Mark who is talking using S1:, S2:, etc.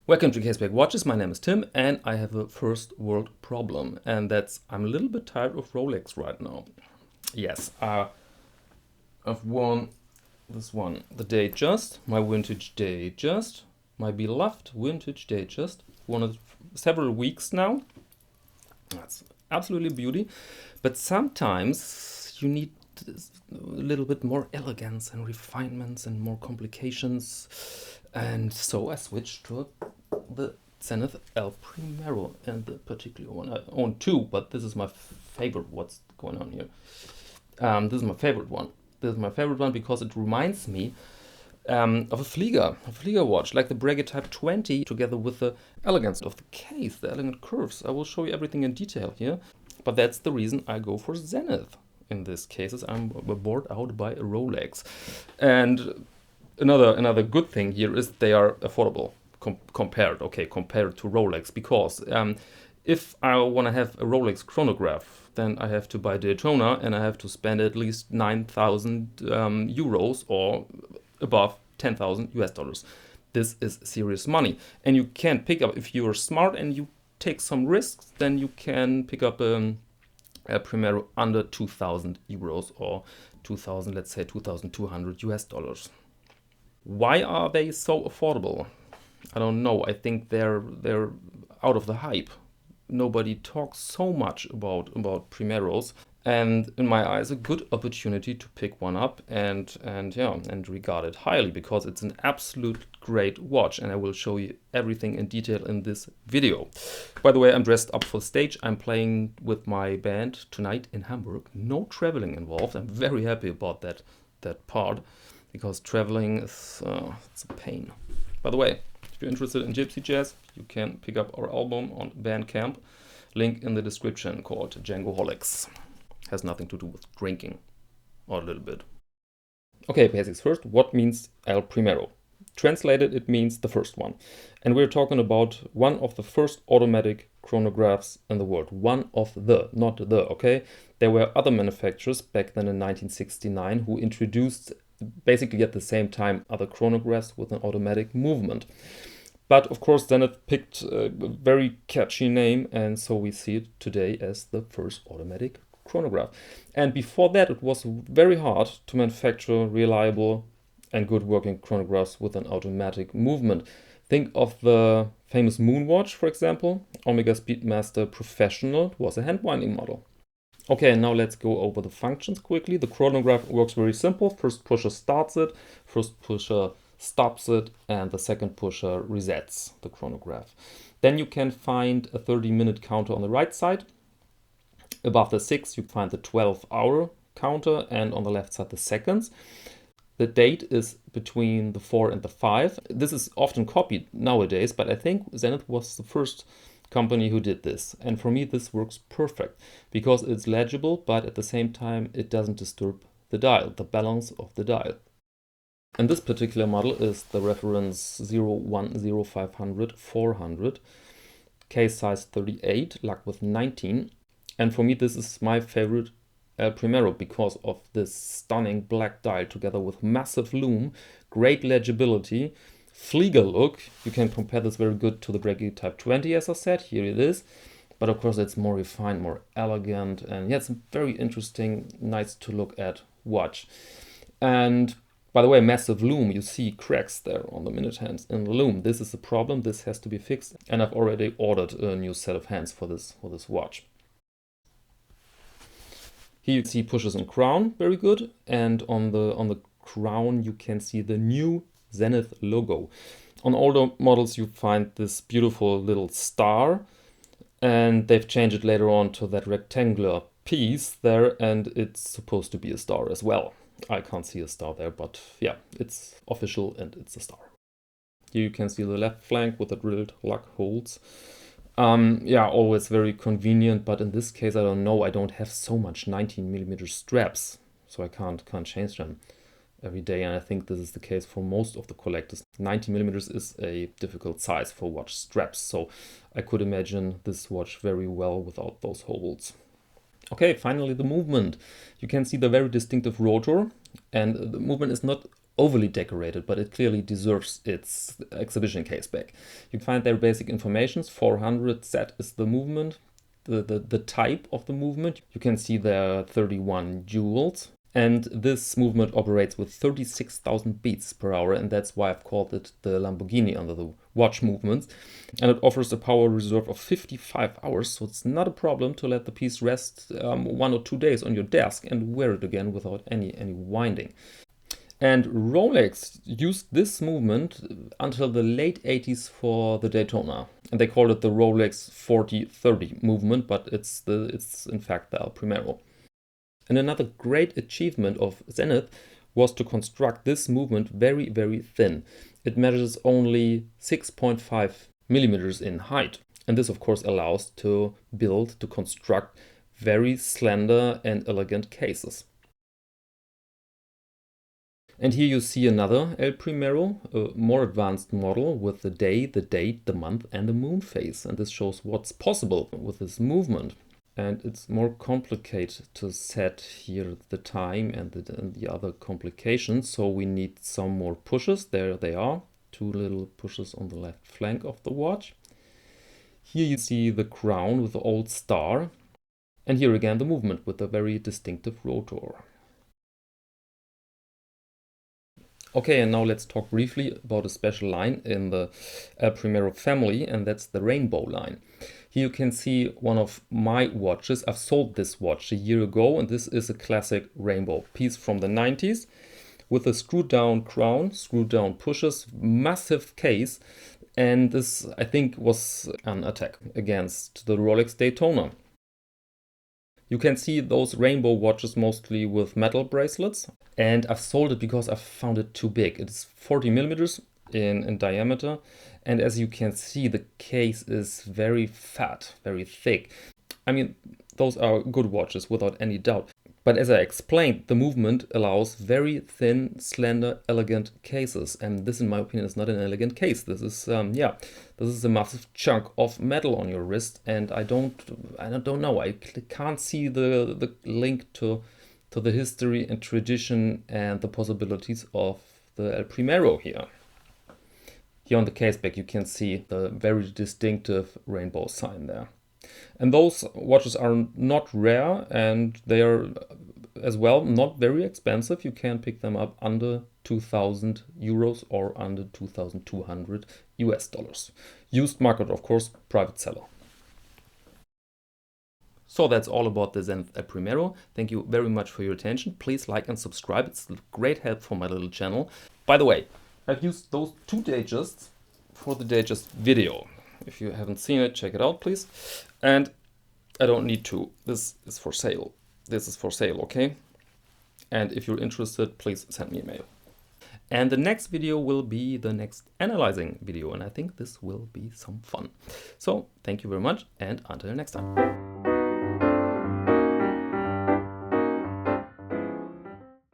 S1: Welcome to Caseback Watches. My name is Tim and I have a first world problem, and that's I'm a little bit tired of Rolex right now. Yes, I've worn this one, the Datejust, my vintage Datejust, my beloved vintage Datejust. Worn it several weeks now. That's absolutely beauty, but sometimes you need a little bit more elegance and refinements and more complications, and so I switched to the Zenith El Primero, and the particular one I own two, but this is my favorite. What's going on here? This is my favorite one. This is my favorite one because it reminds me of a Flieger watch, like the Breguet Type 20, together with the elegance of the case, the elegant curves. I will show you everything in detail here, but that's the reason I go for Zenith. In this cases, I'm bored out by a Rolex, and another good thing here is they are affordable compared to Rolex, because if I want to have a Rolex chronograph, then I have to buy Daytona and I have to spend at least 9,000 euros or above 10,000 US dollars. This is serious money, and you can pick up, if you are smart and you take some risks, then you can pick up a Primero under 2,000 euros or 2,000, let's say 2,200 US dollars. Why are they so affordable? I don't know. I think they're out of the hype. Nobody talks so much about Primeros, and in my eyes, a good opportunity to pick one up and regard it highly, because it's an absolute great watch, and I will show you everything in detail in this video. By the way, I'm dressed up for stage. I'm playing with my band tonight in Hamburg. No traveling involved. I'm very happy about that part, because traveling is it's a pain. By the way, if you're interested in Gypsy Jazz, you can pick up our album on Bandcamp. Link in the description, called Djangoholics. Has nothing to do with drinking, or a little bit. Okay, basics first. What means El Primero? Translated, it means the first one. And we're talking about one of the first automatic chronographs in the world. One of the, not the, okay? There were other manufacturers back then in 1969 who introduced basically at the same time other chronographs with an automatic movement. But of course, Zenith picked a very catchy name, and so we see it today as the first automatic chronograph. And before that, it was very hard to manufacture reliable and good working chronographs with an automatic movement. Think of the famous Moonwatch, for example. Omega Speedmaster Professional was a hand winding model. Okay, now let's go over the functions quickly. The chronograph works very simple. First pusher starts it, first pusher stops it, and the second pusher resets the chronograph. Then you can find a 30-minute counter on the right side. Above the 6, you find the 12-hour counter, and on the left side, the seconds. The date is between the 4 and the 5. This is often copied nowadays, but I think Zenith was the first company who did this. And for me, this works perfect, because it's legible, but at the same time, it doesn't disturb the dial, the balance of the dial. And this particular model is the reference 010500-400, case size 38, luck with 19. And for me, this is my favorite El Primero because of this stunning black dial together with massive lume, great legibility, Flieger look. You can compare this very good to the Breguet Type 20, as I said. Here it is. But of course, it's more refined, more elegant, and yeah, it's a very interesting, nice to look at watch. And by the way, massive lume, you see cracks there on the minute hands in the lume. This is a problem. This has to be fixed, and I've already ordered a new set of hands for this watch. Here you see pushes and crown, very good, and on the crown you can see the new Zenith logo. On older models you find this beautiful little star, and they've changed it later on to that rectangular piece there, and it's supposed to be a star as well. I can't see a star there, but yeah, it's official and it's a star. Here you can see the left flank with the drilled lug holes. Yeah, always very convenient, but in this case, I don't know, I don't have so much 19mm straps, so I can't change them every day, and I think this is the case for most of the collectors. 19mm is a difficult size for watch straps, so I could imagine this watch very well without those holes. Okay, finally the movement. You can see the very distinctive rotor, and the movement is not overly decorated, but it clearly deserves its exhibition case back. You can find their basic informations. 400Z is the movement, the type of the movement. You can see there are 31 joules. And this movement operates with 36,000 beats per hour, and that's why I've called it the Lamborghini under the watch movements. And it offers a power reserve of 55 hours, so it's not a problem to let the piece rest 1 or 2 days on your desk and wear it again without any winding. And Rolex used this movement until the late 80s for the Daytona. And they called it the Rolex 40-30 movement, but it's in fact the El Primero. And another great achievement of Zenith was to construct this movement very, very thin. It measures only 6.5 millimeters in height. And this, of course, allows to construct very slender and elegant cases. And here you see another El Primero, a more advanced model with the day, the date, the month, and the moon phase. And this shows what's possible with this movement. And it's more complicated to set here the time and the other complications. So we need some more pushes. There they are, 2 little pushes on the left flank of the watch. Here you see the crown with the old star. And here again the movement with a very distinctive rotor. Okay, and now let's talk briefly about a special line in the El Primero family, and that's the rainbow line. Here you can see one of my watches. I've sold this watch a year ago, and this is a classic rainbow piece from the 90s with a screwed down crown, screwed down pushes, massive case, and this, I think, was an attack against the Rolex Daytona. You can see those rainbow watches mostly with metal bracelets, and I've sold it because I found it too big. It's 40 millimeters in diameter, and as you can see, the case is very fat, very thick. I mean, those are good watches without any doubt. But as I explained, the movement allows very thin, slender, elegant cases. And this, in my opinion, is not an elegant case. This is, this is a massive chunk of metal on your wrist. And I don't know. I can't see the link to the history and tradition and the possibilities of the El Primero here. Here on the case back, you can see the very distinctive rainbow sign there. And those watches are not rare, and they are as well not very expensive. You can pick them up under 2,000 euros or under 2,200 US dollars. Used market, of course, private seller. So that's all about the Zenith El Primero. Thank you very much for your attention. Please like and subscribe. It's great help for my little channel. By the way, I've used those 2 Datejusts for the Datejust video. If you haven't seen it, check it out, please. And I don't need to. This is for sale. This is for sale, okay? And if you're interested, please send me a mail. And the next video will be the next analyzing video, and I think this will be some fun. So thank you very much, and until next time.